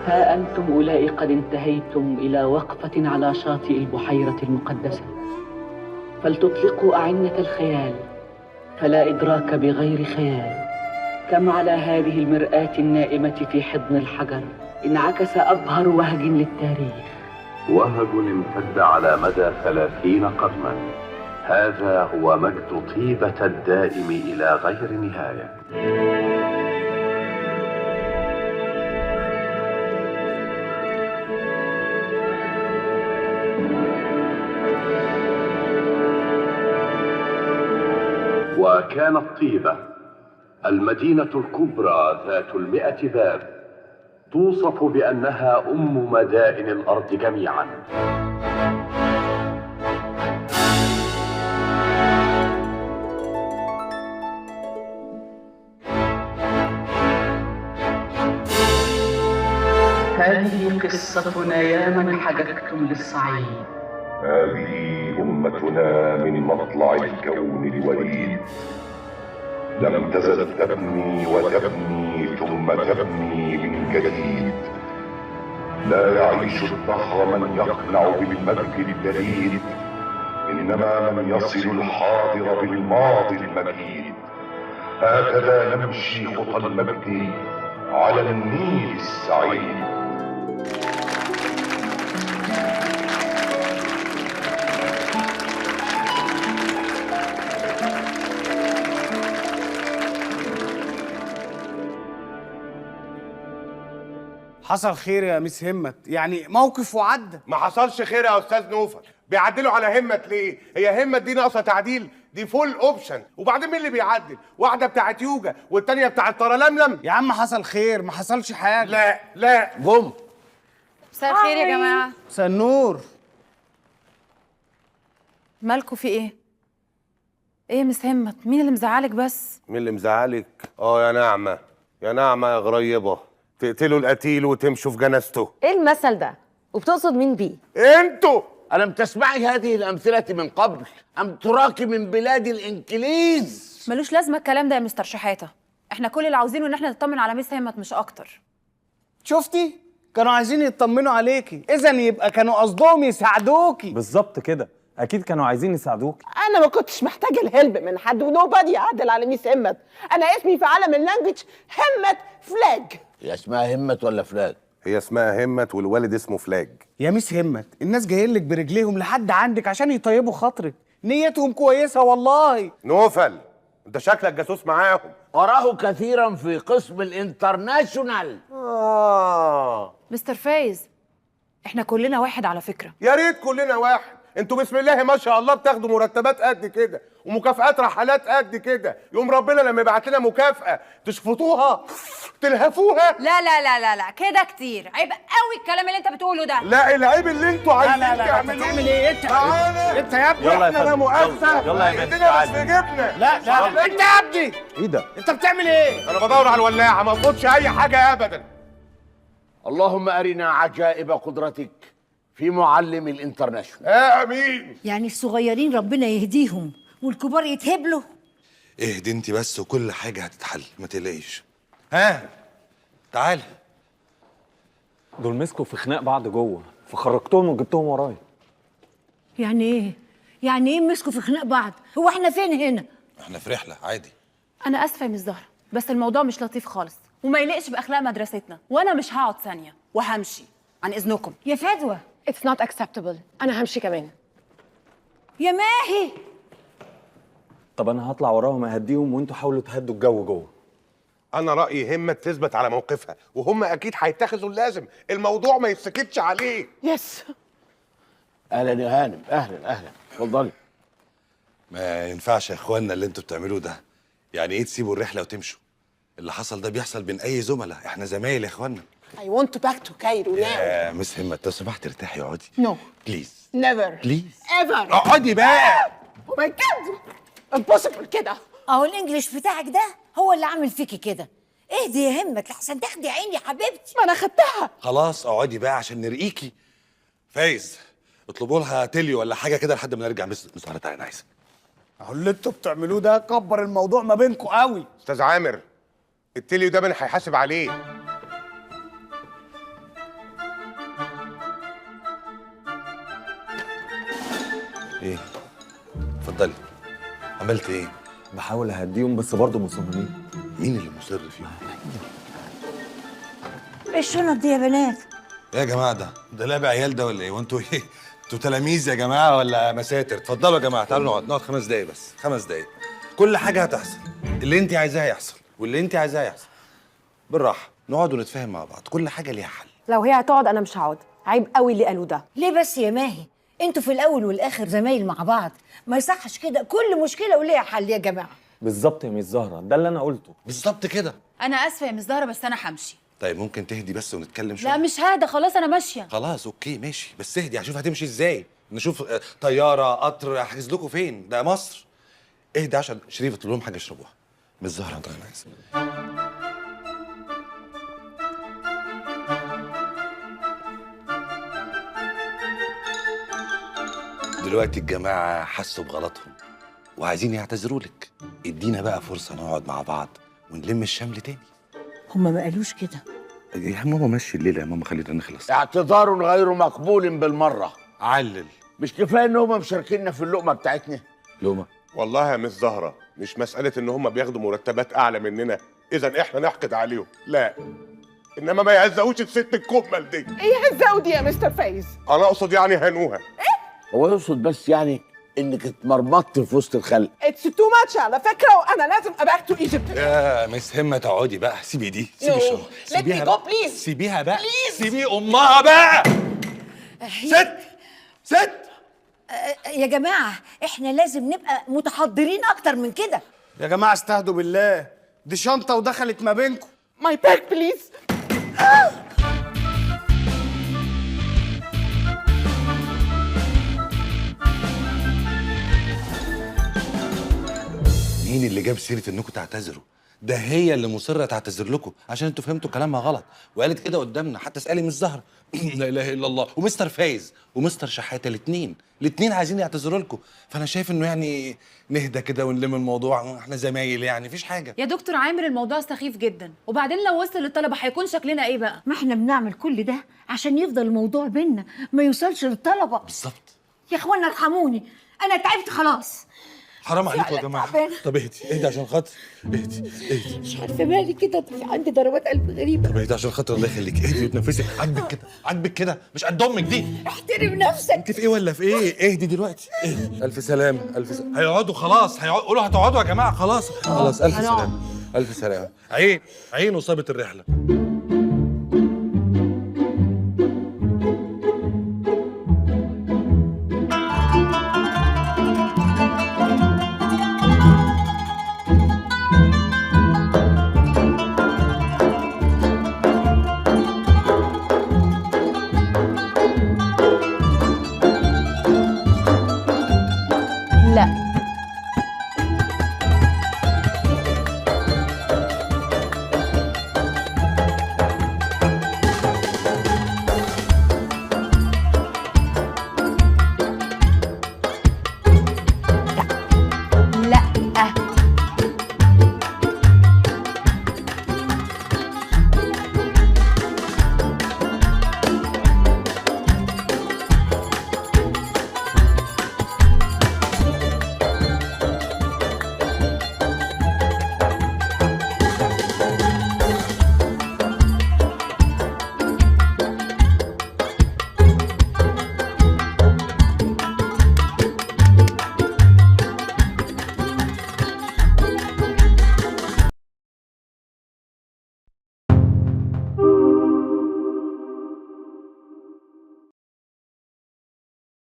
ها أنتم أولئك قد انتهيتم إلى وقفة على شاطئ البحيرة المقدسة، فلتطلقوا أعنة الخيال، فلا إدراك بغير خيال. كم على هذه المرآة النائمة في حضن الحجر انعكس أبهر وهج للتاريخ، وهج امتد على مدى 30 قرنا. هذا هو مجد طيبة الدائم إلى غير نهاية. وكانت طيبة المدينة الكبرى ذات 100 باب توصف بأنها أم مدائن الأرض جميعا. هذه قصتنا يا من حججتم للصعيد. هذه أمتنا من مطلع الكون الوليد، لم تزل تبني وتبني ثم تبني من جديد. لا يعيش الدهر من يقنع بالمجد الدليل، إنما من يصل الحاضر بالماضي المجيد. هكذا نمشي خطى المجد على النيل السعيد. حصل خير يا مس همت، يعني موقف وعدى. ما حصلش خير يا استاذ نوفل. بيعدلوا على همت ليه؟ هي همت دي ناقصه تعديل؟ دي فول اوبشن. وبعدين مين اللي بيعدل؟ واحده بتاعت يوجا والتانيه بتاعت طرلملم. يا عم حصل خير، ما حصلش حاجه. لا جم. مساء الخير يا جماعه. مساء النور. مالكوا في ايه؟ ايه يا مس همت، مين اللي مزعلك بس؟ مين اللي مزعلك؟ يا نعمه يا نعمه يا غريبه، تقتلوا القتيل وتمشوا في جنازته. ايه المثل ده؟ وبتقصد مين بيه؟ انتوا ألم تسمعي هذه الأمثلة من قبل؟ أم تراك من بلاد الإنجليز؟ ملوش لازمه الكلام ده يا مستر شحاته، احنا كل اللي عاوزينه ان احنا نطمن على مس همت مش اكتر. شفتي؟ كانوا عايزين يطمنوا عليكي، اذا يبقى كانوا قصدهم يساعدوكي. بالظبط كده، اكيد كانوا عايزين يساعدوكي. انا ما كنتش محتاجه الهلب من حد، ونوبادي يعدل على ميس همت. انا اسمي في عالم اللانجوج همت فلاج. هي اسمها همت ولا فلاج؟ هي اسمها همت والوالد اسمه فلاج. يا ميس همت، الناس جايين لك برجليهم لحد عندك عشان يطيبوا خاطرك، نيتهم كويسه والله. نوفل انت شكلك جاسوس معاهم. أراه كثيرا في قسم الانترناشونال. مستر فايز، احنا كلنا واحد على فكره. يا ريت كلنا واحد. انتوا بسم الله ما شاء الله بتاخدوا مرتبات قد كده ومكافآت رحلات قد كده، يوم ربنا لما يبعت لنا مكافأة تشفطوها تلهفوها. لا لا لا لا لا كده كتير، عيب قوي الكلام اللي انت بتقوله ده. لا العيب اللي انتوا عايزين تعملوه. تعمل ايه انت؟ تعالى انت يا ابني. يلا يا احنا لا فندم. مؤاخذة يلا يا بنت، ايدينا مش تعالي. في جيبنا. لا انت يا ابني. ايه ده؟ انت بتعمل ايه؟ انا بدور على الولاعة، ما اظبطش اي حاجة ابدا. اللهم أرنا عجائب قدرتك في معلم الانترناشونال. امين. يعني الصغيرين ربنا يهديهم والكبار يتهبلوا. اهدي انت بس وكل حاجة هتتحل، ما تقلقيش. تعال. دول مسكوا في خناق بعض جوه، فخرجتهم وجبتهم ورايا. يعني ايه؟ يعني ايه مسكوا في خناق بعض؟ هو احنا فين هنا؟ احنا في رحلة عادي. انا اسفه يا مس زهره، بس الموضوع مش لطيف خالص وما يليقش باخلاق مدرستنا، وانا مش هقعد ثانيه وهمشي عن اذنكم. يا فدوى. It's not acceptable. انا همشي كمان. يا ماهي. طب انا هطلع وراهم اهديهم وانتوا حاولوا تهدوا الجو جوه. انا رأيي همت تثبت على موقفها، وهم اكيد هيتخذوا اللازم، الموضوع ما يتسكتش عليه. يس. أهلا يا هانم، أهلا اتفضلي. ما ينفعش يا اخوانا اللي انتوا بتعملوه ده. يعني ايه تسيبوا الرحلة وتمشوا؟ اللي حصل ده بيحصل بين اي زملاء، احنا زمايل يا اخوانا. I want to back to Cairo now. يا مس همت لو سمحت ارتاحي اقعدي. No. بليز. Never. بليز. Ever. اقعدي بقى. Oh my God. Impossible كده. اهو الانجليش بتاعك ده هو اللي عامل فيكي كده. اهدي يا همت لحسن تاخدي عيني يا حبيبتي. ما انا خدتها. خلاص اقعدي بقى عشان نرقيكي. فايز اطلبوا لها تليو ولا حاجة كده لحد ما نرجع. مس زهرة تعالى، انا عايزك. اهو اللي انتوا بتعملوه ده كبر الموضوع ما بينكم قوي. استاذ عامر، التليو ده من هيحاسب عليه. ايه؟ اتفضلي. عملت ايه؟ بحاول اهديهم بس برضه مصممين. مين اللي مصر فيهم؟ ايه الشنط دي يا بنات؟ ايه يا جماعه ده لعب عيال ده ولا ايه؟ وانتوا ايه؟ انتوا تلاميذ يا جماعه ولا مساتر؟ اتفضلوا يا جماعه، تعالوا نقعد 5 دقايق بس، 5 دقايق. كل حاجه هتحصل، اللي انت عايزاه هيحصل واللي انت عايزاه هيحصل. بالراحه نقعد ونتفاهم مع بعض، كل حاجه ليها حل. لو هي هتقعد انا مش هقعد، عيب قوي اللي قالوه ده. ليه بس يا ماهي؟ انتوا في الاول والاخر زمايل مع بعض، ما يصحش كده، كل مشكله وليها حل يا جماعه. بالظبط يا مس زهره، ده اللي انا قلته. بالظبط كده. انا اسفه يا مس زهره بس انا همشي. طيب ممكن تهدي بس ونتكلم شويه؟ لا مش هذا، خلاص انا ماشيه. خلاص اوكي ماشي، بس اهدي هشوف هتمشي ازاي. نشوف طياره قطر احجز لكم فين؟ ده مصر. اهدي عشان شريف اطلب لهم حاجه يشربوها. مش زهره انت، انا عايز. دلوقتي الجماعه حسوا بغلطهم وعايزين يعتذروا لك. ادينا بقى فرصه نقعد مع بعض ونلم الشمل تاني. هما ما قالوش كده. يا ماما مشي الليله يا ماما، خلينا نخلص. اعتذار غير مقبول بالمره. علل. مش كفايه ان هم مشاركيننا في اللقمه بتاعتنا؟ لقمه؟ والله يا مس زهره مش مساله ان هم بياخدوا مرتبات اعلى مننا اذا احنا نحقد عليهم، لا، انما ما يهزقوش الست الكمل دي. ايه هزقوا دي يا مستر فايز؟ انا اقصد يعني هنوها. هو يقصد بس يعني انك اتمرمطت في وسط الخلق. اتس تو ماتش على فكره، وانا لازم اباك تو ايجيبت. يا مس همه تقعدي بقى، سيبي دي، سيبي الشغل. سيبيها بقى، بليز. سيبيها بقى، سيبي امها بقى. ست يا جماعه احنا لازم نبقى متحضرين اكتر من كده. يا جماعه استهدوا بالله، دي شنطه ودخلت ما بينكم. ماي باك بليز. مين اللي جاب سيره انكم تعتذروا؟ ده هي اللي مصره تعتذر لكم عشان انتوا فهمتوا كلامها غلط، وقالت كده قدامنا. حتى اسالي مس زهره لا اله الا الله، ومستر فايز ومستر شحاته، الاثنين عايزين يعتذروا لكم. فانا شايف انه يعني نهدى كده ونلم الموضوع، احنا زمايل يعني، مفيش حاجه. يا دكتور عامر الموضوع سخيف جدا، وبعدين لو وصل للطلبه هيكون شكلنا ايه بقى؟ ما احنا بنعمل كل ده عشان يفضل الموضوع بينا ما يوصلش للطلبه. بالظبط. يا اخوانا ارحموني، انا تعبت خلاص. حرام عليكم يا جماعه. طب اهدي عشان خاطر، اهدي. مش عارفه مالي كده، عندي ضربات قلب غريبه. طب اهدي عشان خاطر الله يخليك، اهدي وتنفسي. عاجبك كده مش قد امك دي. احترم نفسك. انت في ايه ولا في ايه؟ اهدي دلوقتي، اهدي. الف سلامه، الف سلامه. هيقعدوا خلاص، قولوا هتقعدوا يا جماعه. خلاص الف سلامه، الف سلامه. عين وصابت الرحله.